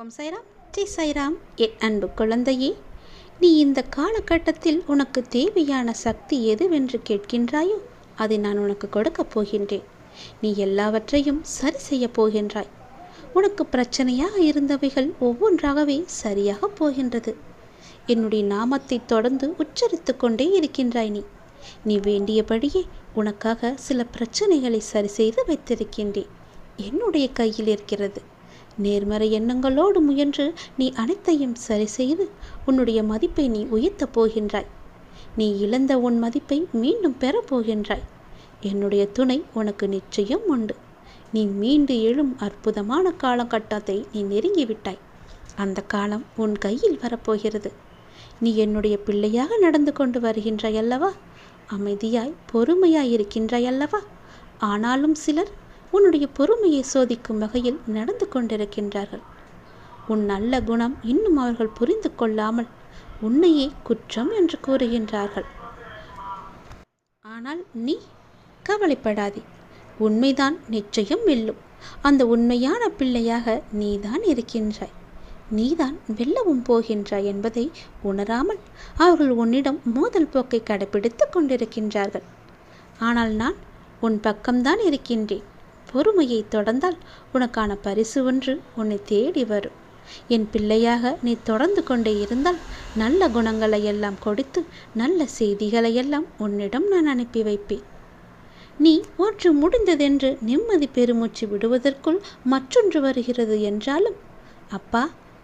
ஓம் சைராம், ஜெய் சைராம். என் அன்பு குழந்தையே, நீ இந்த காலகட்டத்தில் உனக்கு தேவையான சக்தி எதுவென்று கேட்கின்றாயோ அதை நான் உனக்கு கொடுக்கப் போகின்றேன். நீ எல்லாவற்றையும் சரி செய்ய போகின்றாய். உனக்கு பிரச்சனையாக இருந்தவைகள் ஒவ்வொன்றாகவே சரியாக போகின்றது. என்னுடைய நாமத்தை தொடர்ந்து உச்சரித்து கொண்டே இருக்கின்றாய். நீ வேண்டியபடியே உனக்காக சில பிரச்சனைகளை சரி செய்து வைத்திருக்கின்றேன். என்னுடைய கையில் இருக்கிறது. நேர்மறை எண்ணங்களோடு முயன்று நீ அனைத்தையும் சரி செய்து உன்னுடைய மதிப்பை நீ உயர்த்தப் போகின்றாய். நீ இழந்த உன் மதிப்பை மீண்டும் பெறப்போகின்றாய். என்னுடைய துணை உனக்கு நிச்சயம் உண்டு. நீ மீண்டு எழும் அற்புதமான காலகட்டத்தை நீ நெருங்கிவிட்டாய். அந்த காலம் உன் கையில் வரப்போகிறது. நீ என்னுடைய பிள்ளையாக நடந்து கொண்டு வருகின்றாய் அல்லவா? அமைதியாய் பொறுமையாய் இருக்கின்றாய் அல்லவா? ஆனாலும் சிலர் உன்னுடைய பொறுமையை சோதிக்கும் வகையில் நடந்து கொண்டிருக்கின்றார்கள். உன் நல்ல குணம் இன்னும் அவர்கள் புரிந்து கொள்ளாமல் உன்னையே குற்றம் என்று கூறுகின்றார்கள். ஆனால் நீ கவலைப்படாதே. உண்மைதான் நிச்சயம் வெல்லும். அந்த உண்மையான பிள்ளையாக நீதான் இருக்கின்றாய். நீதான் வெல்லவும் போகின்றாய் என்பதை உணராமல் அவர்கள் உன்னிடம் மோதல் போக்கை கடைபிடித்து கொண்டிருக்கின்றார்கள். ஆனால் நான் உன் பக்கம்தான் இருக்கின்றேன். பொறுமையை தொடர்ந்தால் உனக்கான பரிசு ஒன்று உன்னை தேடி வரும். என் பிள்ளையாக நீ தொடர்ந்து கொண்டே இருந்தால் நல்ல குணங்களை எல்லாம் கொடுத்து நல்ல செய்திகளை எல்லாம் உன்னிடம் நான் அனுப்பி வைப்பேன். நீ ஒன்று முடிந்ததென்று நிம்மதி பெருமூச்சு விடுவதற்குள் மற்றொன்று வருகிறது என்றாலும், அப்பா,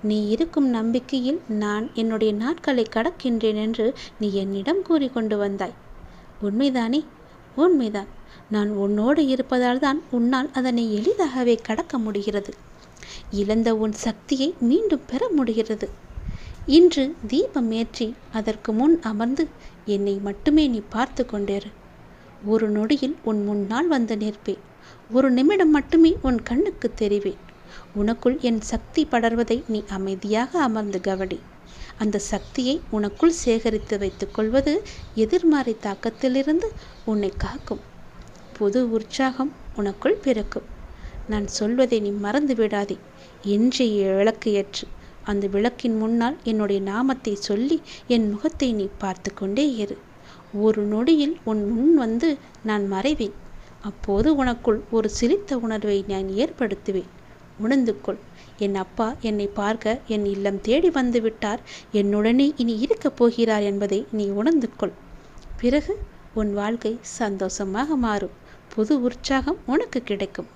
நீ இருக்கும் நம்பிக்கையில் நான் என்னுடைய நாட்களை கடக்கின்றேன் என்று நீ என்னிடம் கூறிக்கொண்டு வந்தாய். உண்மைதானே? உண்மைதான். நான் உன்னோடு இருப்பதால் தான் உன்னால் அதனை எளிதாகவே கடக்க முடிகிறது. இழந்த உன் சக்தியை மீண்டும் பெற முடிகிறது. இன்று தீபம் ஏற்றி அதற்கு முன் அமர்ந்து என்னை மட்டுமே நீ பார்த்து கொண்டேரு. ஒரு நொடியில் உன் முன்னால் வந்து நிற்பேன். ஒரு நிமிடம் மட்டுமே உன் கண்ணுக்கு தெரிவேன். உனக்குள் என் சக்தி படர்வதை நீ அமைதியாக அமர்ந்து கவனி. அந்த சக்தியை உனக்குள் சேகரித்து வைத்துக் கொள்வது எதிர்மறை தாக்கத்திலிருந்து உன்னை காக்கும். புது உற்சாகம் உனக்குள் பிறக்கும். நான் சொல்வதை நீ மறந்து விடாதே. இன்றைய விளக்கு ஏற்று அந்த விளக்கின் முன்னால் என்னுடைய நாமத்தை சொல்லி என் முகத்தை நீ பார்த்து கொண்டே இரு. ஒரு நொடியில் உன் முன் வந்து நான் மறைவேன். அப்போது உனக்குள் ஒரு சிரித்த உணர்வை நான் ஏற்படுத்துவேன். உணர்ந்து கொள். என் அப்பா என்னை பார்க்க என் இல்லம் தேடி வந்து விட்டார். என்னுடனே இனி இருக்கப் போகிறார் என்பதை நீ உணர்ந்து கொள். பிறகு உன் வாழ்க்கை சந்தோஷமாக மாறும். புது உற்சாகம் உனக்கு கிடைக்கும்.